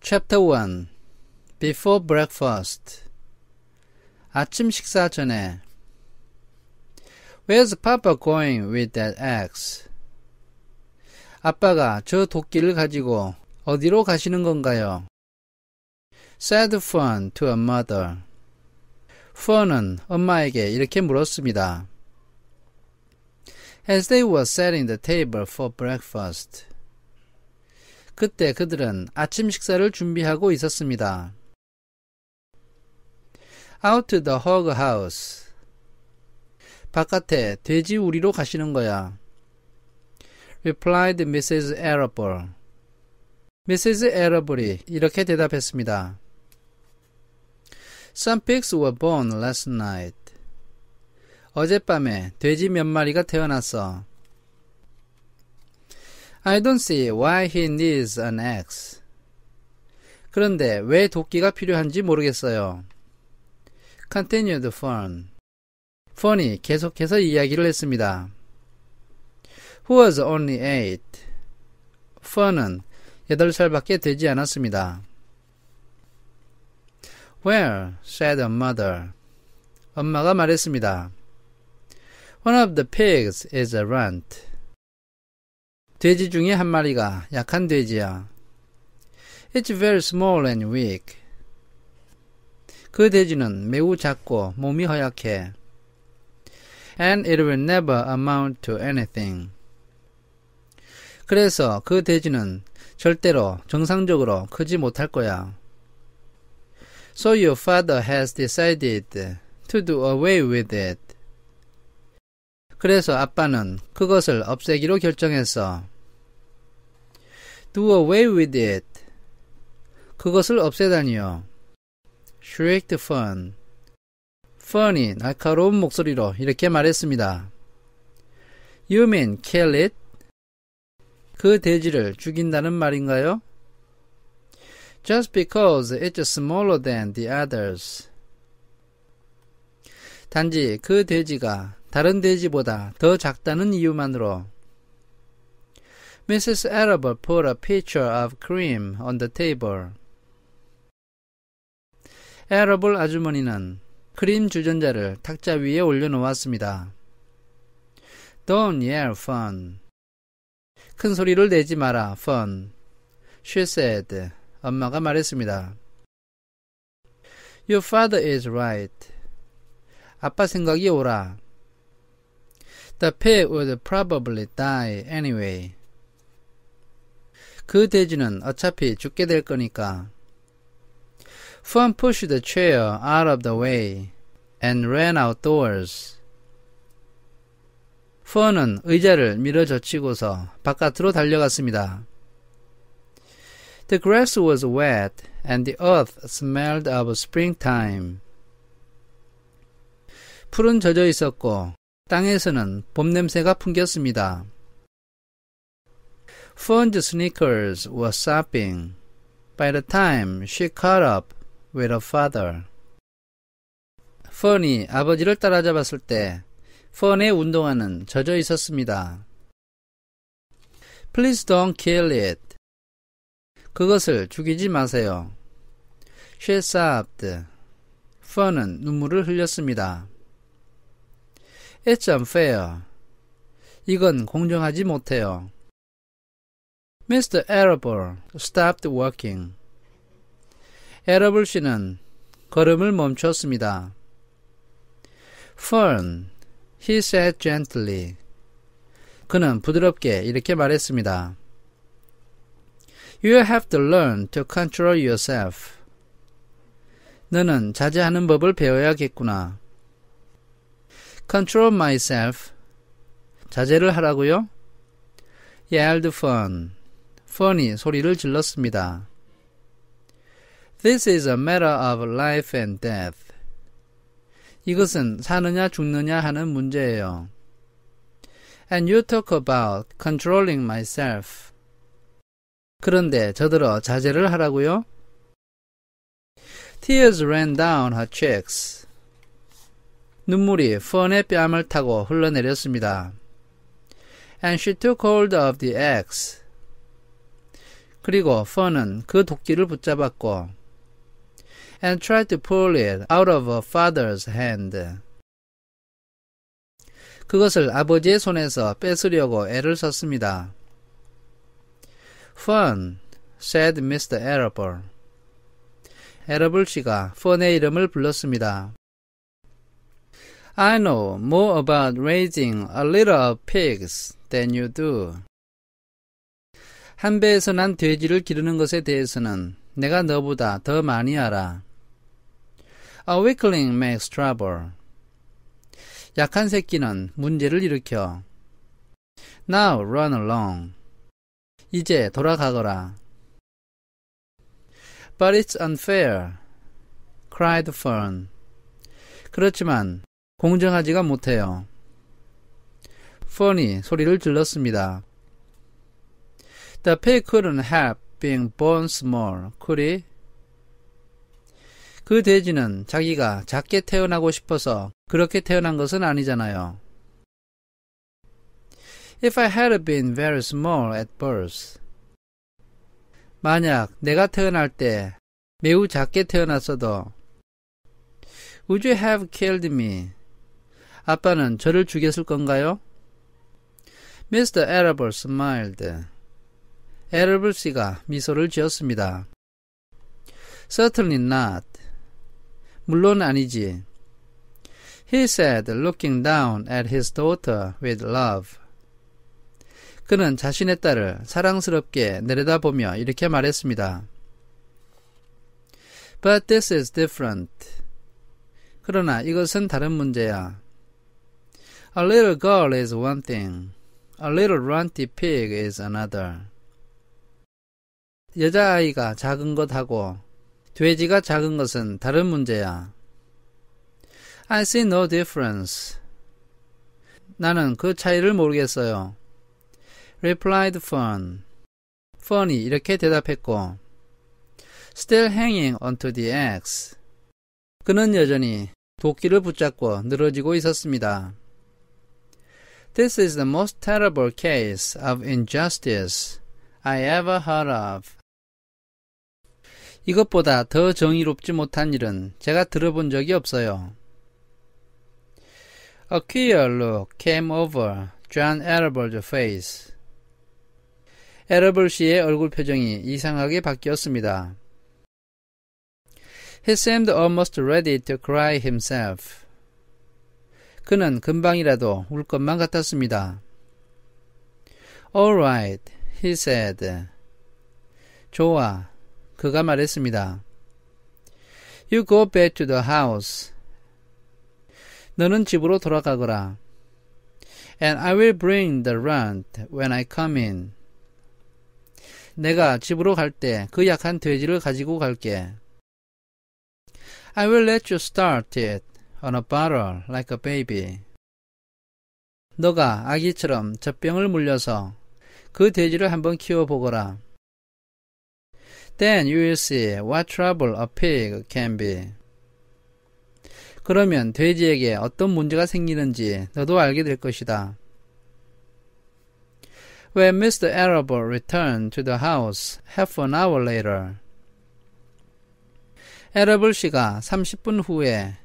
Chapter 1 Before breakfast 아침 식사 전에 Where's Papa going with that axe? 아빠가 저 도끼를 가지고 어디로 가시는 건가요? Said Fern to her mother. Fern은 엄마에게 이렇게 물었습니다. As they were setting the table for breakfast. 그때 그들은 아침 식사를 준비하고 있었습니다. Out to the hog house. 바깥에 돼지 우리로 가시는 거야. Replied Mrs. Arable. Mrs. Arable이 이렇게 대답했습니다. Some pigs were born last night. 어젯밤에 돼지 몇 마리가 태어났어. I don't see why he needs an axe. 그런데 왜 도끼가 필요한지 모르겠어요. Continued Fern. Fern이 계속해서 이야기를 했습니다. Who was only 8. Fern은 8살밖에 되지 않았습니다. Well, said her mother. 엄마가 말했습니다. One of the pigs is a runt. 돼지 중에 한 마리가 약한 돼지야. It's very small and weak. 그 돼지는 매우 작고 몸이 허약해. And it will never amount to anything. 그래서 그 돼지는 절대로 정상적으로 크지 못할 거야. So your father has decided to do away with it. 그래서 아빠는 그것을 없애기로 결정했어. Do away with it. 그것을 없애다니요. Shrieked Fern. Fern이 날카로운 목소리로 이렇게 말했습니다. You mean kill it? 그 돼지를 죽인다는 말인가요? Just because it's smaller than the others. 단지 그 돼지가 다른 돼지보다 더 작다는 이유만으로. Mrs. Arable put a pitcher of cream on the table. Arable 아주머니는 크림 주전자를 탁자 위에 올려놓았습니다. Don't yell, Fern. 큰 소리를 내지 마라, Fern. She said. 엄마가 말했습니다. Your father is right. 아빠 생각이 옳아. The pig would probably die anyway. 그 돼지는 어차피 죽게 될 거니까. Fern pushed the chair out of the way and ran outdoors. Fern은 의자를 밀어젖히고서 바깥으로 달려갔습니다. The grass was wet and the earth smelled of springtime. 풀은 젖어 있었고 땅에서는 봄 냄새가 풍겼습니다. Fern's sneakers were sopping by the time she caught up with her father. Fern이 아버지를 따라잡았을 때 Fern의 운동화는 젖어 있었습니다. Please don't kill it. 그것을 죽이지 마세요. She sobbed. Fern은 눈물을 흘렸습니다. It's unfair. 이건 공정하지 못해요. Mr. Arable stopped walking. Arable 씨는 걸음을 멈췄습니다. Fern, he said gently. 그는 부드럽게 이렇게 말했습니다. You have to learn to control yourself. 너는 자제하는 법을 배워야겠구나. Control myself. 자제를 하라고요? yelled Fern. Fern이 소리를 질렀습니다. This is a matter of life and death. 이것은 사느냐 죽느냐 하는 문제예요. And you talk about controlling myself. 그런데 저들어 자제를 하라고요? Tears ran down her cheeks. 눈물이 Fern의 뺨을 타고 흘러내렸습니다. And she took hold of the axe. 그리고 펀은 그 도끼를 붙잡았고 and tried to pull it out of her father's hand. 그것을 아버지의 손에서 뺏으려고 애를 썼습니다. Fun, said Mr. Arable. Arable 씨가 펀의 이름을 불렀습니다. I know more about raising a litter of pigs than you do. 한 배에서 난 돼지를 기르는 것에 대해서는 내가 너보다 더 많이 알아. A weakling makes trouble. 약한 새끼는 문제를 일으켜. Now run along. 이제 돌아가거라. But it's unfair, cried Fern. 그렇지만 공정하지가 못해요. Fern이 소리를 질렀습니다. The pig couldn't help being born small, could he? 그 돼지는 자기가 작게 태어나고 싶어서 그렇게 태어난 것은 아니잖아요. If I had been very small at birth. 만약 내가 태어날 때 매우 작게 태어났어도 Would you have killed me? 아빠는 저를 죽였을 건가요? Mr. Arable smiled. Arable 씨가 미소를 지었습니다. Certainly not. 물론 아니지. He said, looking down at his daughter with love. 그는 자신의 딸을 사랑스럽게 내려다보며 이렇게 말했습니다. But this is different. 그러나 이것은 다른 문제야. A little girl is one thing. A little runty pig is another. 여자아이가 작은 것하고 돼지가 작은 것은 다른 문제야. I see no difference. 나는 그 차이를 모르겠어요. replied Fern. Fern이 이렇게 대답했고 still hanging onto the axe. 그는 여전히 도끼를 붙잡고 늘어지고 있었습니다. This is the most terrible case of injustice I ever heard of. 이것보다 더 정의롭지 못한 일은 제가 들어본 적이 없어요. A queer look came over John Arable's face. Arable 씨의 얼굴 표정이 이상하게 바뀌었습니다. He seemed almost ready to cry himself. 그는 금방이라도 울 것만 같았습니다. All right, he said. 좋아, 그가 말했습니다. You go back to the house. 너는 집으로 돌아가거라. And I will bring the runt when I come in. 내가 집으로 갈 때 그 약한 돼지를 가지고 갈게. I will let you start it on a bottle like a baby. 너가 아기처럼 젖병을 물려서 그 돼지를 한번 키워보거라. Then you will see what trouble a pig can be. 그러면 돼지에게 어떤 문제가 생기는지 너도 알게 될 것이다. When Mr. Arable returned to the house half an hour later, Arable 씨가 30분 후에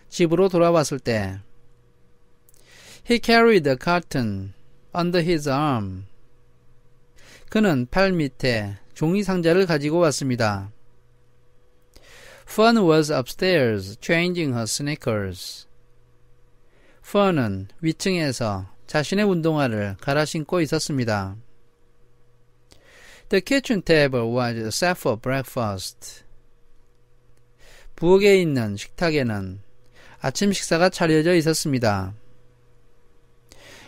집으로 돌아왔을 때 He carried a carton under his arm. 그는 팔 밑에 종이 상자를 가지고 왔습니다. Fern was upstairs changing her sneakers. Fern은 위층에서 자신의 운동화를 갈아 신고 있었습니다. The kitchen table was set for breakfast. 부엌에 있는 식탁에는 아침 식사가 차려져 있었습니다.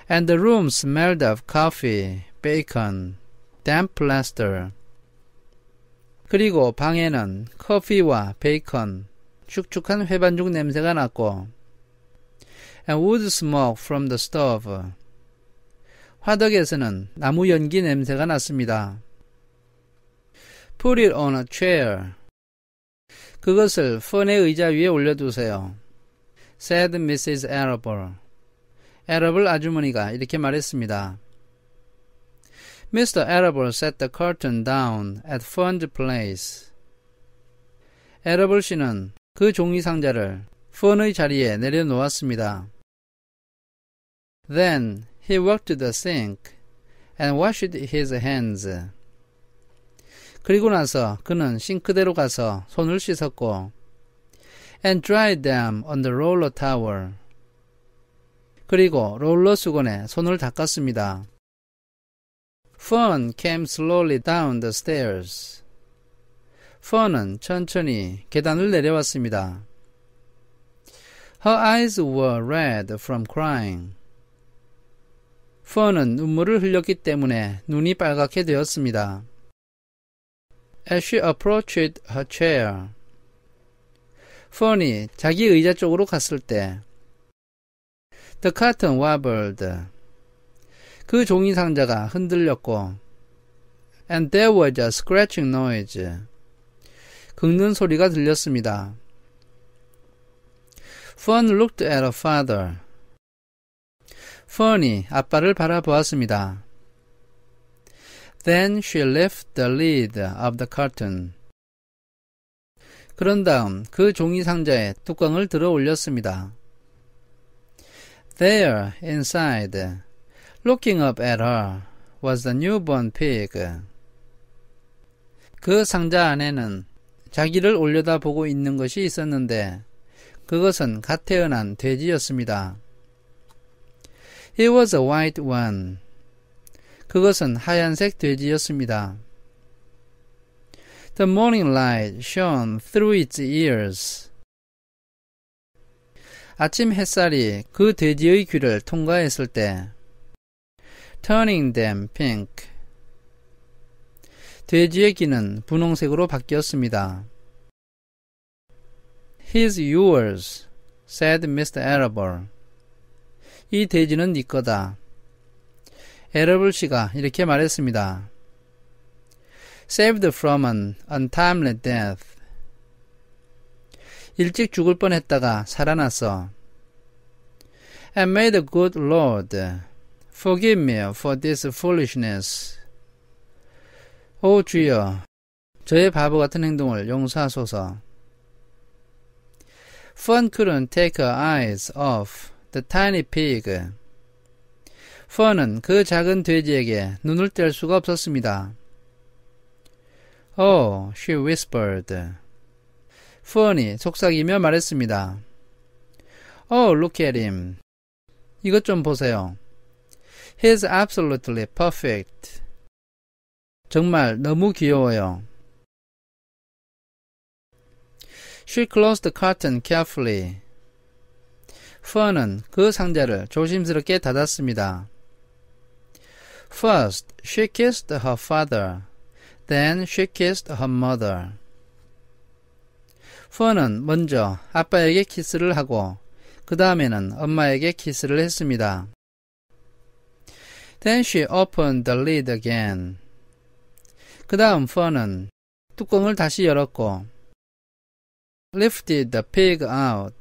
And the room smelled of coffee, bacon, damp plaster. 그리고 방에는 커피와 베이컨, 축축한 회반죽 냄새가 났고 and wood smoke from the stove. 화덕에서는 나무 연기 냄새가 났습니다. Put it on a chair. 그것을 펀의 의자 위에 올려두세요. said Mrs. Arable. Arable 아주머니가 이렇게 말했습니다. Mr. Arable set the curtain down at Fern's place. Arable 씨는 그 종이 상자를 펀의 자리에 내려놓았습니다. Then he walked to the sink and washed his hands. 그리고 나서 그는 싱크대로 가서 손을 씻었고 and dried them on the roller towel. 그리고 롤러 수건에 손을 닦았습니다. Fern came slowly down the stairs. Fern은 천천히 계단을 내려왔습니다. Her eyes were red from crying. Fern은 눈물을 흘렸기 때문에 눈이 빨갛게 되었습니다. As she approached her chair. Fern이 자기 의자 쪽으로 갔을 때 The curtain wobbled. 그 종이 상자가 흔들렸고 And there was a scratching noise. 긁는 소리가 들렸습니다. Fern looked at her father. Fern이 아빠를 바라보았습니다. Then she lifted the lid of the curtain. 그런 다음 그 종이 상자에 뚜껑을 들어 올렸습니다. There, inside, looking up at her, was the newborn pig. 그 상자 안에는 자기를 올려다보고 있는 것이 있었는데 그것은 갓 태어난 돼지였습니다. It was a white one. 그것은 하얀색 돼지였습니다. The morning light shone through its ears. 아침 햇살이 그 돼지의 귀를 통과했을 때 turning them pink. 돼지의 귀는 분홍색으로 바뀌었습니다. He's yours, said Mr. Arable. 이 돼지는 네 거다. 에러블 씨가 이렇게 말했습니다. Saved from an untimely death. 일찍 죽을 뻔했다가 살아났어. And may the good Lord forgive me for this foolishness. 오 주여, 저의 바보 같은 행동을 용서하소서. Fern couldn't take her eyes off the tiny pig. Fern은 그 작은 돼지에게 눈을 뗄 수가 없었습니다. Oh, she whispered. Fern이 속삭이며 말했습니다. Oh, look at him. 이것 좀 보세요. He's absolutely perfect. 정말 너무 귀여워요. She closed the curtain carefully. Fern은 그 상자를 조심스럽게 닫았습니다. First, she kissed her father. Then she kissed her mother. Fern은 먼저 아빠에게 키스를 하고 그 다음에는 엄마에게 키스를 했습니다. Then she opened the lid again. 그 다음 Fern은 뚜껑을 다시 열었고 lifted the pig out.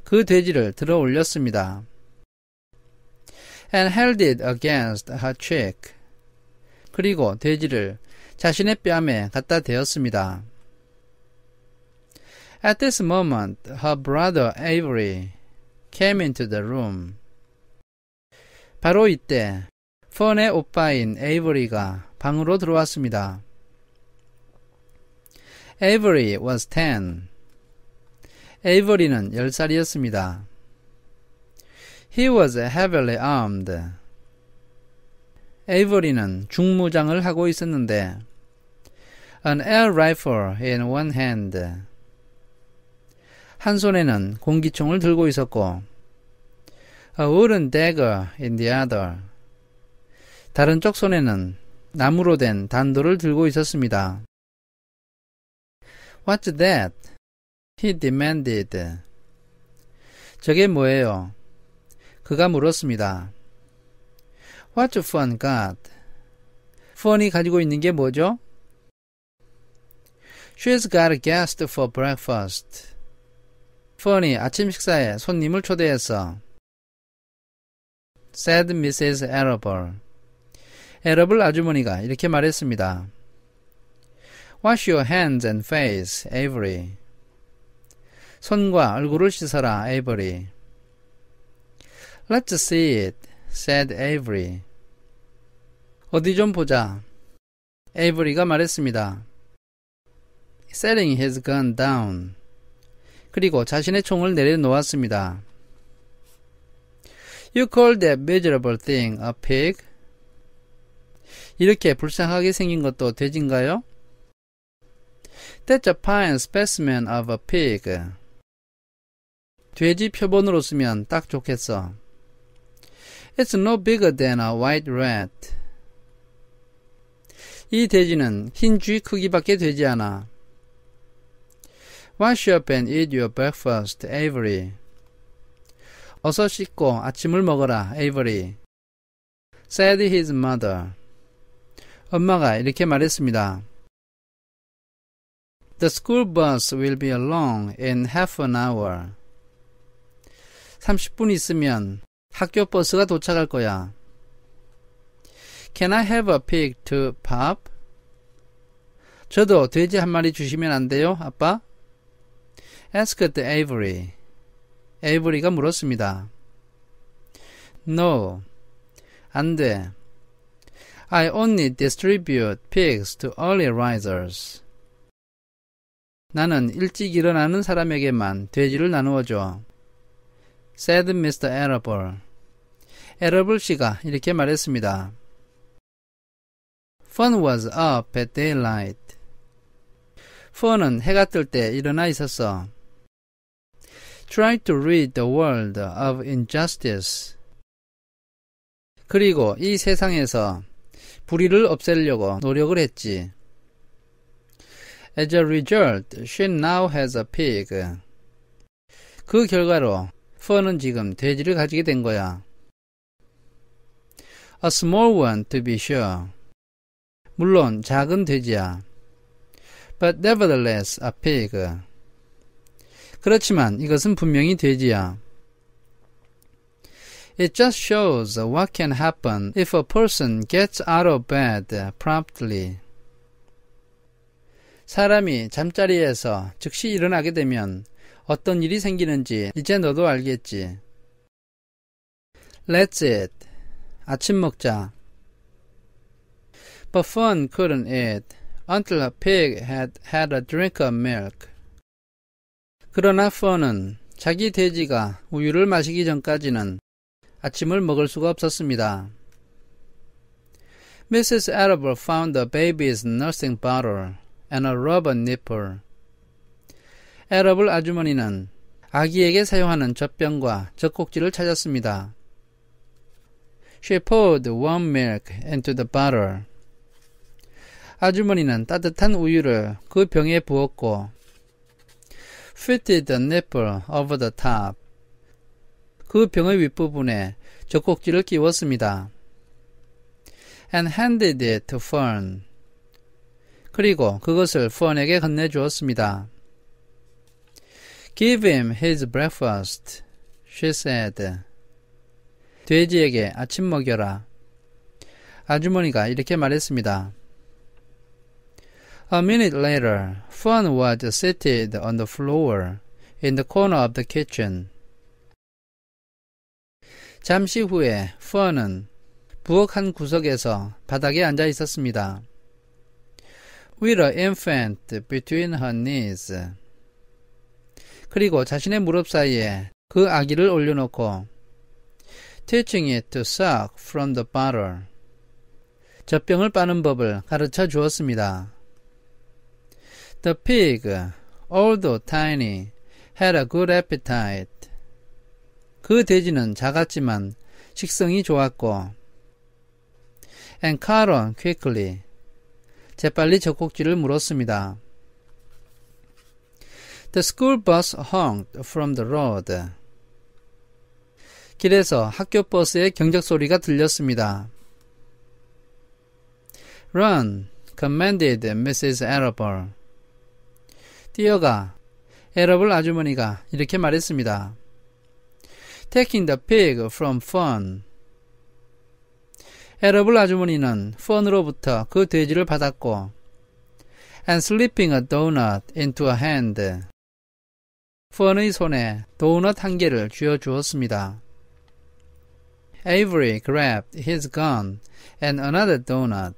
그 돼지를 들어 올렸습니다. And held it against her cheek. 그리고 돼지를 자신의 뺨에 갖다 대었습니다. At this moment, her brother Avery came into the room. 바로 이때 펀의 오빠인 에이버리가 방으로 들어왔습니다. Avery was 10. 에이버리는 10살이었습니다. He was heavily armed. 에이버리는 중무장을 하고 있었는데 An air rifle in one hand. 한 손에는 공기총을 들고 있었고 A wooden dagger in the other. 다른 쪽 손에는 나무로 된 단도를 들고 있었습니다. What's that? He demanded. 저게 뭐예요? 그가 물었습니다. What's Fern got? Fern이 가지고 있는 게 뭐죠? She's got a guest for breakfast. Fern이 아침 식사에 손님을 초대했어. Said Mrs. Arable. 에러블 아주머니가 이렇게 말했습니다. Wash your hands and face, Avery. 손과 얼굴을 씻어라, 에이버리. Let's see it, said Avery. 어디 좀 보자. 에이버리가 말했습니다. Setting his gun down. 그리고 자신의 총을 내려놓았습니다. You call that miserable thing a pig? 이렇게 불쌍하게 생긴 것도 돼지인가요? That's a fine specimen of a pig. 돼지 표본으로 쓰면 딱 좋겠어. It's no bigger than a white rat. 이 돼지는 흰 쥐 크기밖에 되지 않아. Wash up and eat your breakfast, Avery. 어서 씻고 아침을 먹어라, 에이버리. Said his mother. 엄마가 이렇게 말했습니다. The school bus will be along in half an hour. 30분 있으면 학교 버스가 도착할 거야. Can I have a pig to pop? 저도 돼지 한 마리 주시면 안 돼요, 아빠? Asked Avery. 에이버리가 물었습니다. No. 안 돼. I only distribute pigs to early risers. 나는 일찍 일어나는 사람에게만 돼지를 나누어줘. Said Mr. Arable. 에러블 씨가 이렇게 말했습니다. Fun was up at daylight. 펀은 해가 뜰 때 일어나 있었어. Try to rid the world of injustice. 그리고 이 세상에서 불의를 없애려고 노력을 했지. As a result, she now has a pig. 그 결과로 펀은 지금 돼지를 가지게 된 거야. A small one to be sure. 물론 작은 돼지야. But nevertheless a pig. 그렇지만 이것은 분명히 돼지야. It just shows what can happen if a person gets out of bed promptly. 사람이 잠자리에서 즉시 일어나게 되면 어떤 일이 생기는지 이제 너도 알겠지. Let's eat. 아침 먹자. But Fun couldn't eat until a pig had had a drink of milk. 그러나 펀은 자기 돼지가 우유를 마시기 전까지는 아침을 먹을 수가 없었습니다. Mrs. Arable found the baby's nursing bottle and a rubber nipple. 에러블 아주머니는 아기에게 사용하는 젖병과 젖꼭지를 찾았습니다. She poured warm milk into the bottle. 아주머니는 따뜻한 우유를 그 병에 부었고 fitted the nipple over the top. 그 병의 윗부분에 젖꼭지를 끼웠습니다. And handed it to Fern. 그리고 그것을 펀에게 건네주었습니다. Give him his breakfast, she said. 돼지에게 아침 먹여라. 아주머니가 이렇게 말했습니다. A minute later, Fern was seated on the floor in the corner of the kitchen. 잠시 후에 펀은 부엌 한 구석에서 바닥에 앉아 있었습니다. With an infant between her knees. 그리고 자신의 무릎 사이에 그 아기를 올려놓고 teaching it to suck from the bottle. 젖병을 빠는 법을 가르쳐 주었습니다. The pig, although tiny, had a good appetite. 그 돼지는 작았지만 식성이 좋았고 and caught on quickly. 재빨리 젖꼭지를 물었습니다. The school bus honked from the road. 길에서 학교 버스의 경적 소리가 들렸습니다. Run, commanded Mrs. Arable. 뛰어가. 에러블 아주머니가 이렇게 말했습니다. Taking the pig from Fun. 에러블 아주머니는 펀으로부터 그 돼지를 받았고 and slipping a donut into a hand. 펀의 손에 도넛 한 개를 쥐어주었습니다. Avery grabbed his gun and another donut.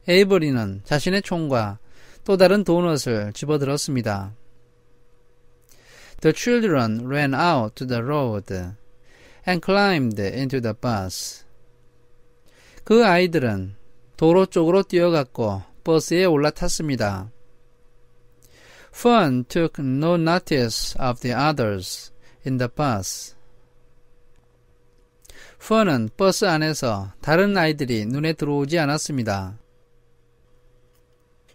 에이버리는 자신의 총과 또 다른 도넛을 집어들었습니다. The children ran out to the road and climbed into the bus. 그 아이들은 도로 쪽으로 뛰어갔고 버스에 올라탔습니다. Fun took no notice of the others in the bus. 펀은 버스 안에서 다른 아이들이 눈에 들어오지 않았습니다.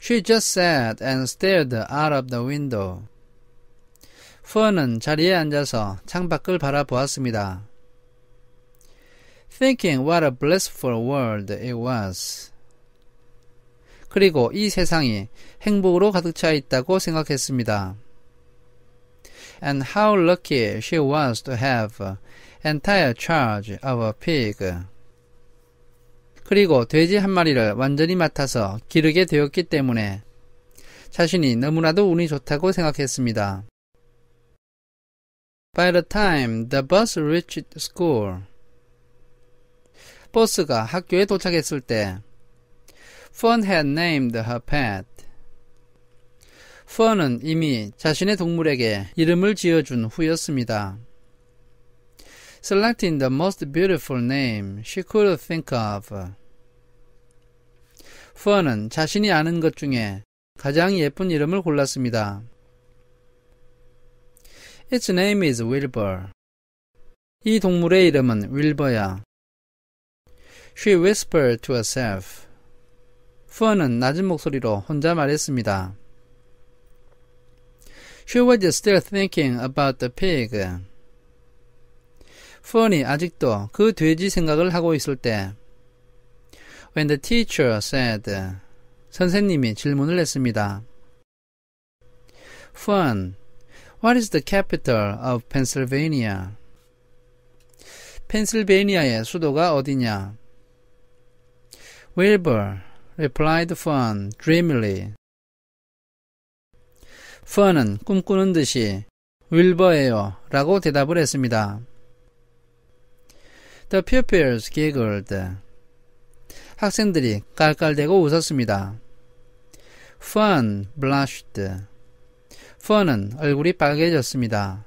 She just sat and stared out of the window. 펀은 자리에 앉아서 창밖을 바라보았습니다. Thinking what a blissful world it was. 그리고 이 세상이 행복으로 가득 차 있다고 생각했습니다. And how lucky she was to have entire charge of a pig. 그리고 돼지 한 마리를 완전히 맡아서 기르게 되었기 때문에 자신이 너무나도 운이 좋다고 생각했습니다. By the time the bus reached school. 버스가 학교에 도착했을 때 Fun had named her pet. 펀은 이미 자신의 동물에게 이름을 지어준 후였습니다. Selecting the most beautiful name she could think of. 펀은 자신이 아는 것 중에 가장 예쁜 이름을 골랐습니다. Its name is Wilbur. 이 동물의 이름은 윌버야. She whispered to herself. 펀은 낮은 목소리로 혼자 말했습니다. She was still thinking about the pig. 펀이 아직도 그 돼지 생각을 하고 있을 때 When the teacher said, 선생님이 질문을 했습니다. Fun, what is the capital of Pennsylvania? 펜실베니아의 수도가 어디냐? Wilbur, replied Fun dreamily. 펀은 꿈꾸는 듯이 윌버예요 라고 대답을 했습니다. The pupils giggled. 학생들이 깔깔대고 웃었습니다. Fun blushed. 펀은 얼굴이 빨개졌습니다.